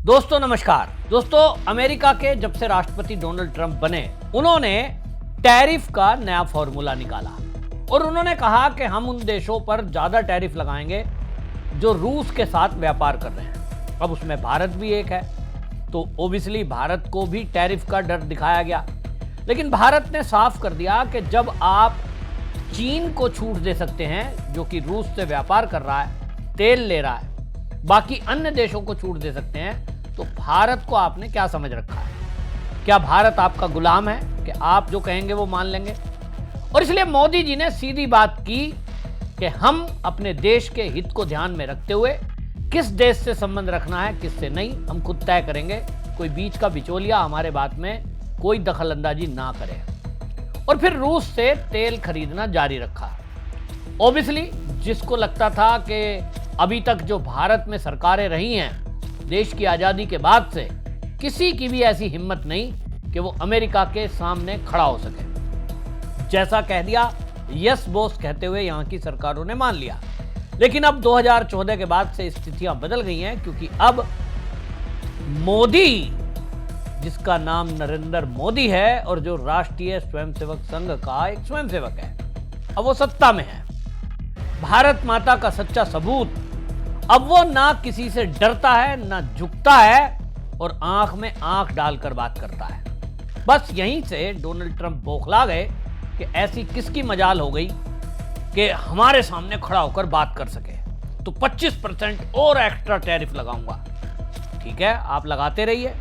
दोस्तों नमस्कार। दोस्तों अमेरिका के जब से राष्ट्रपति डोनाल्ड ट्रंप बने उन्होंने टैरिफ का नया फॉर्मूला निकाला और उन्होंने कहा कि हम उन देशों पर ज्यादा टैरिफ लगाएंगे जो रूस के साथ व्यापार कर रहे हैं। अब उसमें भारत भी एक है, तो ओबियसली भारत को भी टैरिफ का डर दिखाया गया। लेकिन भारत ने साफ कर दिया कि जब आप चीन को छूट दे सकते हैं जो कि रूस से व्यापार कर रहा है, तेल ले रहा है, बाकी अन्य देशों को छूट दे सकते हैं, तो भारत को आपने क्या समझ रखा है? क्या भारत आपका गुलाम है कि आप जो कहेंगे वो मान लेंगे? और इसलिए मोदी जी ने सीधी बात की कि हम अपने देश के हित को ध्यान में रखते हुए किस देश से संबंध रखना है, किससे नहीं, हम खुद तय करेंगे। कोई बीच का बिचौलिया हमारे बात में कोई दखल अंदाजी ना करे। और फिर रूस से तेल खरीदना जारी रखा। ओबियसली जिसको लगता था कि अभी तक जो भारत में सरकारें रही हैं देश की आज़ादी के बाद से, किसी की भी ऐसी हिम्मत नहीं कि वो अमेरिका के सामने खड़ा हो सके। जैसा कह दिया यस बॉस कहते हुए यहाँ की सरकारों ने मान लिया। लेकिन अब 2014 के बाद से स्थितियां बदल गई हैं, क्योंकि अब मोदी, जिसका नाम नरेंद्र मोदी है और जो राष्ट्रीय स्वयंसेवक संघ का एक स्वयंसेवक है, अब वो सत्ता में है। भारत माता का सच्चा सबूत। अब वो ना किसी से डरता है, ना झुकता है और आंख में आंख डालकर बात करता है। बस यहीं से डोनाल्ड ट्रंप बौखला गए कि ऐसी किसकी मजाल हो गई कि हमारे सामने खड़ा होकर बात कर सके। तो 25% और एक्स्ट्रा टैरिफ लगाऊंगा। ठीक है, आप लगाते रहिए।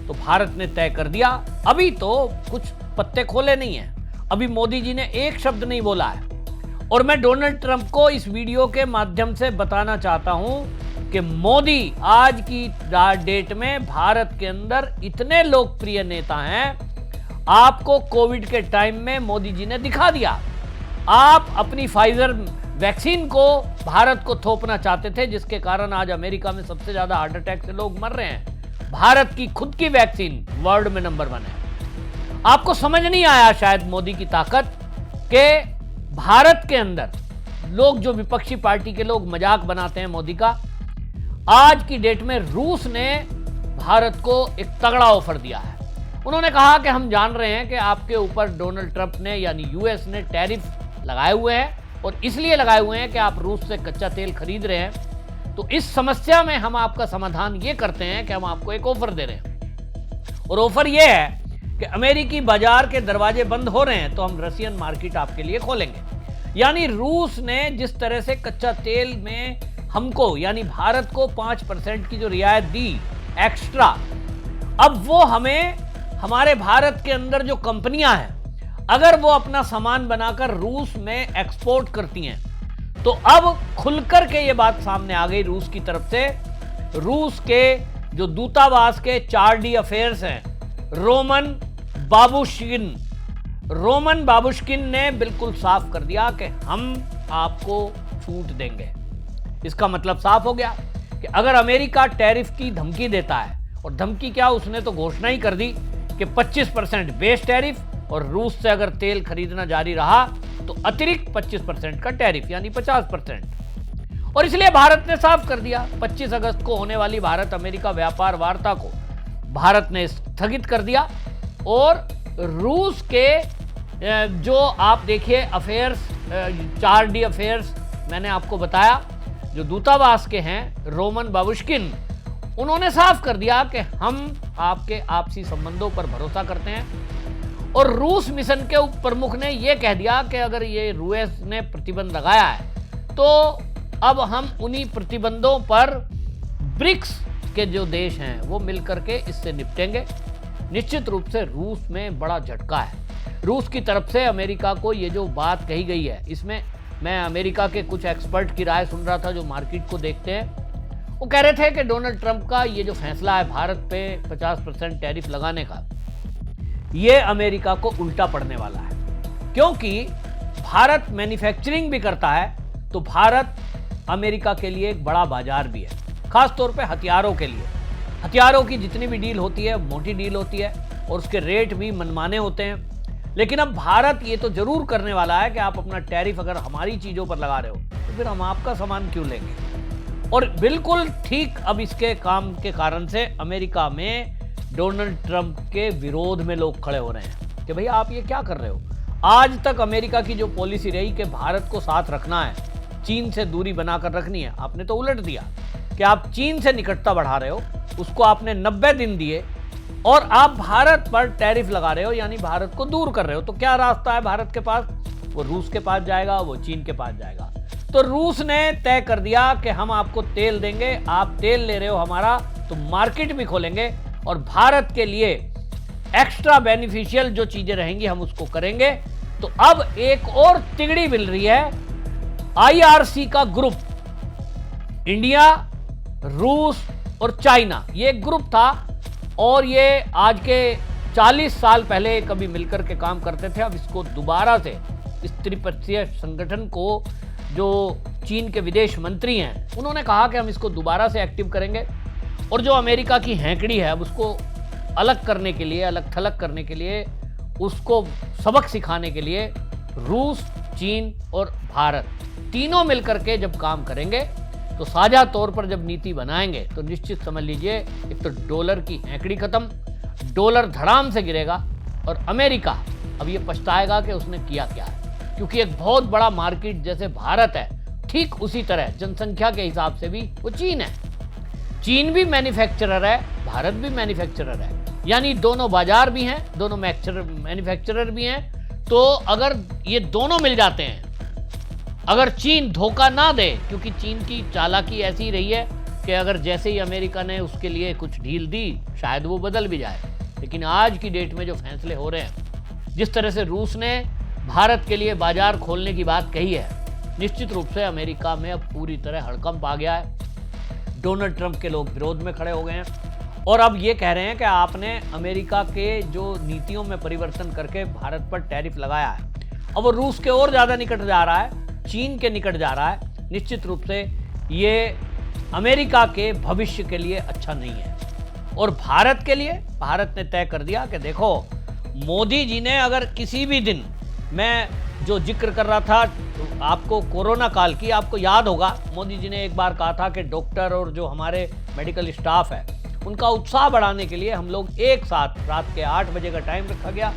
तो भारत ने तय कर दिया। अभी तो कुछ पत्ते खोले नहीं है, अभी मोदी जी ने एक शब्द नहीं बोला है। और मैं डोनाल्ड ट्रंप को इस वीडियो के माध्यम से बताना चाहता हूं कि मोदी आज की डेट में भारत के अंदर इतने लोकप्रिय नेता हैं। आपको कोविड के टाइम में मोदी जी ने दिखा दिया। आप अपनी फाइजर वैक्सीन को भारत को थोपना चाहते थे, जिसके कारण आज अमेरिका में सबसे ज्यादा हार्ट अटैक से लोग मर रहे हैं। भारत की खुद की वैक्सीन वर्ल्ड में नंबर 1 है। आपको समझ नहीं आया शायद मोदी की ताकत के भारत के अंदर लोग, जो विपक्षी पार्टी के लोग मजाक बनाते हैं मोदी का, आज की डेट में रूस ने भारत को एक तगड़ा ऑफर दिया है। उन्होंने कहा कि हम जान रहे हैं कि आपके ऊपर डोनाल्ड ट्रंप ने यानी यूएस ने टैरिफ लगाए हुए हैं और इसलिए लगाए हुए हैं कि आप रूस से कच्चा तेल खरीद रहे हैं। तो इस समस्या में हम आपका समाधान ये करते हैं कि हम आपको एक ऑफर दे रहे हैं। और ऑफर ये है कि अमेरिकी बाजार के दरवाजे बंद हो रहे हैं तो हम रशियन मार्केट आपके लिए खोलेंगे। यानी रूस ने जिस तरह से कच्चा तेल में हमको यानी भारत को 5% की जो रियायत दी एक्स्ट्रा, अब वो हमें हमारे भारत के अंदर जो कंपनियां हैं, अगर वो अपना सामान बनाकर रूस में एक्सपोर्ट करती हैं, तो अब खुलकर के ये बात सामने आ गई रूस की तरफ से। रूस के जो दूतावास के 4D अफेयर्स हैं, रोमन बाबुश्किन ने बिल्कुल साफ कर दिया कि हम आपको छूट देंगे। इसका मतलब साफ हो गया कि अगर अमेरिका टैरिफ की धमकी देता है, और धमकी क्या, उसने तो घोषणा ही कर दी कि 25% बेस टैरिफ, और रूस से अगर तेल खरीदना जारी रहा तो अतिरिक्त 25% का टैरिफ यानी 50%। और इसलिए भारत ने साफ कर दिया 25 अगस्त को होने वाली भारत अमेरिका व्यापार वार्ता को भारत ने स्थगित कर दिया। और रूस के जो आप देखिए अफेयर्स, 4D अफेयर्स मैंने आपको बताया, जो दूतावास के हैं रोमन बाबुश्किन, उन्होंने साफ कर दिया कि हम आपके आपसी संबंधों पर भरोसा करते हैं। और रूस मिशन के उप प्रमुख ने यह कह दिया कि अगर ये यूएस ने प्रतिबंध लगाया है तो अब हम उन्हीं प्रतिबंधों पर ब्रिक्स के जो देश हैं वो मिलकर के इससे निपटेंगे। निश्चित रूप से रूस में बड़ा झटका है। रूस की तरफ से अमेरिका को ये जो बात कही गई है, इसमें मैं अमेरिका के कुछ एक्सपर्ट की राय सुन रहा था जो मार्केट को देखते हैं। वो कह रहे थे कि डोनाल्ड ट्रंप का ये जो फैसला है भारत पे 50% टैरिफ लगाने का, ये अमेरिका को उल्टा पड़ने वाला है। क्योंकि भारत मैन्युफैक्चरिंग भी करता है, तो भारत अमेरिका के लिए एक बड़ा बाजार भी है, खास तौर पे हथियारों के लिए। हथियारों की जितनी भी डील होती है मोटी डील होती है और उसके रेट भी मनमाने होते हैं। लेकिन अब भारत ये तो जरूर करने वाला है कि आप अपना टैरिफ अगर हमारी चीज़ों पर लगा रहे हो तो फिर हम आपका सामान क्यों लेंगे। और बिल्कुल ठीक अब इसके काम के कारण से अमेरिका में डोनाल्ड ट्रंप के विरोध में लोग खड़े हो रहे हैं कि भैया आप ये क्या कर रहे हो। आज तक अमेरिका की जो पॉलिसी रही कि भारत को साथ रखना है, चीन से दूरी बनाकर रखनी है, आपने तो उलट दिया कि आप चीन से निकटता बढ़ा रहे हो, उसको आपने 90 दिन दिए और आप भारत पर टैरिफ लगा रहे हो, यानी भारत को दूर कर रहे हो। तो क्या रास्ता है भारत के पास? वो रूस के पास जाएगा, वो चीन के पास जाएगा। तो रूस ने तय कर दिया कि हम आपको तेल देंगे, आप तेल ले रहे हो हमारा, तो मार्केट भी खोलेंगे और भारत के लिए एक्स्ट्रा बेनिफिशियल जो चीजें रहेंगी हम उसको करेंगे। तो अब एक और तिगड़ी मिल रही है। आईआरसी का ग्रुप, इंडिया, रूस और चाइना, ये एक ग्रुप था और ये आज के 40 साल पहले कभी मिलकर के काम करते थे। अब इसको दोबारा से, इस त्रिपक्षीय संगठन को, जो चीन के विदेश मंत्री हैं उन्होंने कहा कि हम इसको दोबारा से एक्टिव करेंगे और जो अमेरिका की हैंकड़ी है अब उसको अलग करने के लिए, अलग थलग करने के लिए, उसको सबक सिखाने के लिए रूस, चीन और भारत तीनों मिलकर के जब काम करेंगे तो साझा तौर पर जब नीति बनाएंगे तो निश्चित समझ लीजिए एक तो डॉलर की हैंकड़ी खत्म, डॉलर धड़ाम से गिरेगा और अमेरिका अब ये पछताएगा कि उसने किया क्या है। क्योंकि एक बहुत बड़ा मार्केट जैसे भारत है, ठीक उसी तरह जनसंख्या के हिसाब से भी वो चीन है। चीन भी मैन्युफैक्चरर है, भारत भी मैन्युफैक्चरर है, यानी दोनों बाजार भी हैं, दोनों मैन्युफैक्चरर भी हैं। तो अगर ये दोनों मिल जाते हैं, अगर चीन धोखा ना दे, क्योंकि चीन की चालाकी ऐसी ही रही है कि अगर जैसे ही अमेरिका ने उसके लिए कुछ ढील दी शायद वो बदल भी जाए। लेकिन आज की डेट में जो फैसले हो रहे हैं, जिस तरह से रूस ने भारत के लिए बाजार खोलने की बात कही है, निश्चित रूप से अमेरिका में अब पूरी तरह हड़कंप आ गया है। डोनाल्ड ट्रंप के लोग विरोध में खड़े हो गए हैं और अब ये कह रहे हैं कि आपने अमेरिका के जो नीतियों में परिवर्तन करके भारत पर टैरिफ लगाया है, अब वो रूस के और ज़्यादा निकट जा रहा है, चीन के निकट जा रहा है। निश्चित रूप से ये अमेरिका के भविष्य के लिए अच्छा नहीं है। और भारत के लिए, भारत ने तय कर दिया कि देखो, मोदी जी ने अगर किसी भी दिन, मैं जो जिक्र कर रहा था आपको कोरोना काल की, आपको याद होगा मोदी जी ने एक बार कहा था कि डॉक्टर और जो हमारे मेडिकल स्टाफ है उनका उत्साह बढ़ाने के लिए हम लोग एक साथ रात के 8 बजे का टाइम रखा गया,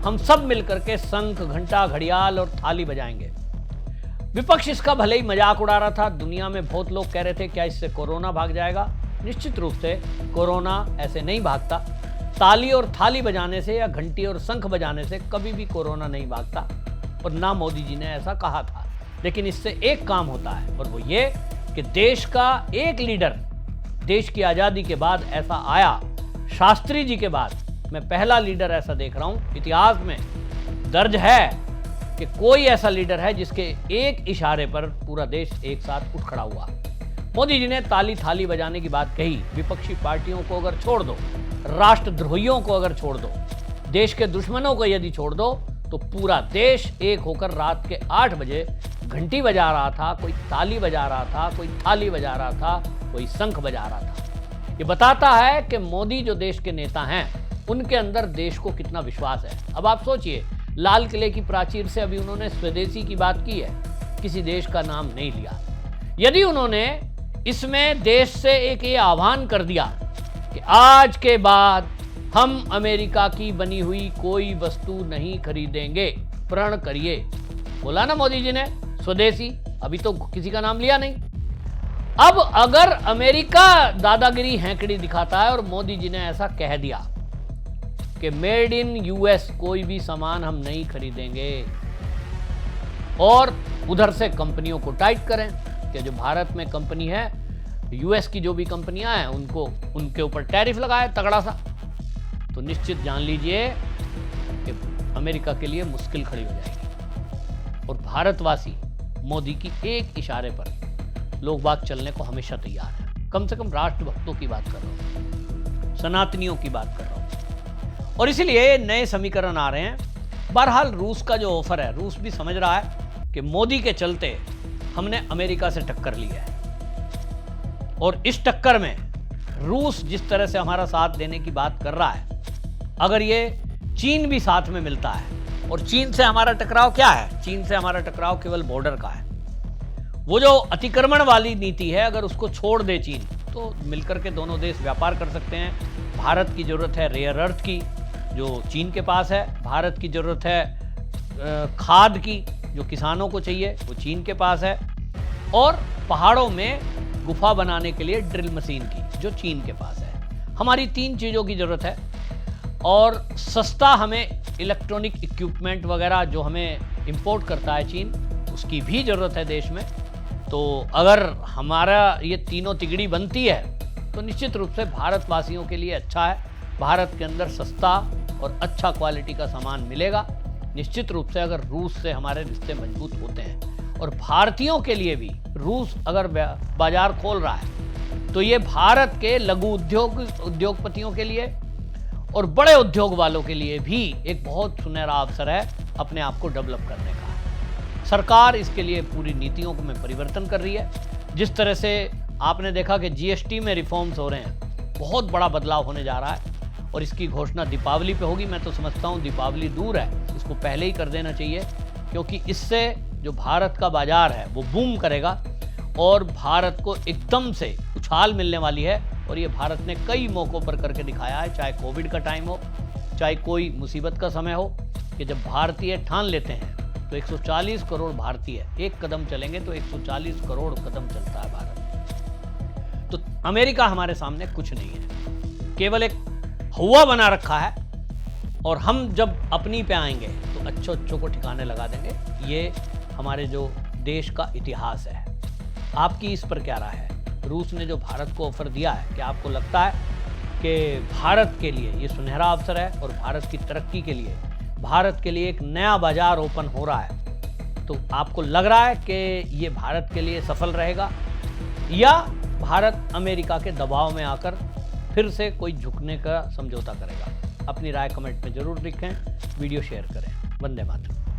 हम सब मिलकर के शंख, घंटा, घड़ियाल और थाली बजाएंगे। विपक्ष इसका भले ही मजाक उड़ा रहा था, दुनिया में बहुत लोग कह रहे थे क्या इससे कोरोना भाग जाएगा। निश्चित रूप से कोरोना ऐसे नहीं भागता, ताली और थाली बजाने से या घंटी और शंख बजाने से कभी भी कोरोना नहीं भागता और ना मोदी जी ने ऐसा कहा था। लेकिन इससे एक काम होता है और वो ये कि देश का एक लीडर, देश की आज़ादी के बाद ऐसा आया, शास्त्री जी के बाद मैं पहला लीडर ऐसा देख रहा हूँ, इतिहास में दर्ज है कि कोई ऐसा लीडर है जिसके एक इशारे पर पूरा देश एक साथ उठ खड़ा हुआ। मोदी जी ने ताली थाली बजाने की बात कही, विपक्षी पार्टियों को अगर छोड़ दो, राष्ट्रद्रोहियों को अगर छोड़ दो, देश के दुश्मनों को यदि छोड़ दो, तो पूरा देश एक होकर रात के 8 बजे घंटी बजा रहा था, कोई ताली बजा रहा था, कोई थाली बजा रहा था, कोई शंख बजा रहा था। ये बताता है कि मोदी जो देश के नेता हैं उनके अंदर देश को कितना विश्वास है। अब आप सोचिए, लाल किले की प्राचीर से अभी उन्होंने स्वदेशी की बात की है, किसी देश का नाम नहीं लिया। यदि उन्होंने इसमें देश से एक ये आह्वान कर दिया कि आज के बाद हम अमेरिका की बनी हुई कोई वस्तु नहीं खरीदेंगे, प्रण करिए, बोला ना मोदी जी ने स्वदेशी, अभी तो किसी का नाम लिया नहीं। अब अगर अमेरिका दादागिरी हैंकड़ी दिखाता है और मोदी जी ने ऐसा कह दिया कि मेड इन यूएस कोई भी सामान हम नहीं खरीदेंगे और उधर से कंपनियों को टाइट करें कि जो भारत में कंपनी है, यूएस की जो भी कंपनियां हैं उनको, उनके ऊपर टैरिफ लगाए तगड़ा सा, तो निश्चित जान लीजिए कि अमेरिका के लिए मुश्किल खड़ी हो जाएगी। और भारतवासी मोदी की एक इशारे पर लोग बात चलने को हमेशा तैयार है। कम से कम राष्ट्रभक्तों की बात कर रहा हूँ, सनातनियों की बात कर रहा हूँ। और इसलिए नए समीकरण आ रहे हैं। बहरहाल रूस का जो ऑफर है, रूस भी समझ रहा है कि मोदी के चलते हमने अमेरिका से टक्कर ली है और इस टक्कर में रूस जिस तरह से हमारा साथ देने की बात कर रहा है, अगर ये चीन भी साथ में मिलता है, और चीन से हमारा टकराव क्या है, चीन से हमारा टकराव केवल बॉर्डर का है, वो जो अतिक्रमण वाली नीति है, अगर उसको छोड़ दे चीन, तो मिलकर के दोनों देश व्यापार कर सकते हैं। भारत की ज़रूरत है रेयर अर्थ की, जो चीन के पास है। भारत की ज़रूरत है खाद की, जो किसानों को चाहिए, वो चीन के पास है। और पहाड़ों में गुफा बनाने के लिए ड्रिल मशीन की, जो चीन के पास है। हमारी 3 चीज़ों की ज़रूरत है। और सस्ता हमें इलेक्ट्रॉनिक इक्विपमेंट वगैरह जो हमें इंपोर्ट करता है चीन, उसकी भी ज़रूरत है देश में। तो अगर हमारा ये तीनों तिगड़ी बनती है तो निश्चित रूप से भारतवासियों के लिए अच्छा है। भारत के अंदर सस्ता और अच्छा क्वालिटी का सामान मिलेगा। निश्चित रूप से अगर रूस से हमारे रिश्ते मजबूत होते हैं और भारतीयों के लिए भी रूस अगर बाजार खोल रहा है, तो ये भारत के लघु उद्योगपतियों के लिए और बड़े उद्योग वालों के लिए भी एक बहुत सुनहरा अवसर है अपने आप को डेवलप करने का। सरकार इसके लिए पूरी नीतियों में परिवर्तन कर रही है। जिस तरह से आपने देखा कि जीएसटी में रिफॉर्म्स हो रहे हैं, बहुत बड़ा बदलाव होने जा रहा है और इसकी घोषणा दीपावली पे होगी। मैं तो समझता हूँ दीपावली दूर है, इसको पहले ही कर देना चाहिए, क्योंकि इससे जो भारत का बाजार है वो बूम करेगा और भारत को एकदम से उछाल मिलने वाली है। और ये भारत ने कई मौक़ों पर करके दिखाया है, चाहे कोविड का टाइम हो, चाहे कोई मुसीबत का समय हो, कि जब भारतीय ठान लेते हैं तो 140 करोड़ भारतीय एक कदम चलेंगे तो 140 करोड़ कदम चलता है भारत। तो अमेरिका हमारे सामने कुछ नहीं है, केवल एक हुआ बना रखा है। और हम जब अपनी पे आएंगे तो अच्छों को ठिकाने लगा देंगे। ये हमारे जो देश का इतिहास है। आपकी इस पर क्या राय है? रूस ने जो भारत को ऑफर दिया है, क्या आपको लगता है कि भारत के लिए ये सुनहरा अवसर है और भारत की तरक्की के लिए, भारत के लिए एक नया बाजार ओपन हो रहा है? तो आपको लग रहा है कि ये भारत के लिए सफल रहेगा, या भारत अमेरिका के दबाव में आकर फिर से कोई झुकने का समझौता करेगा? अपनी राय कमेंट में जरूर लिखें, वीडियो शेयर करें। वंदे मातरम।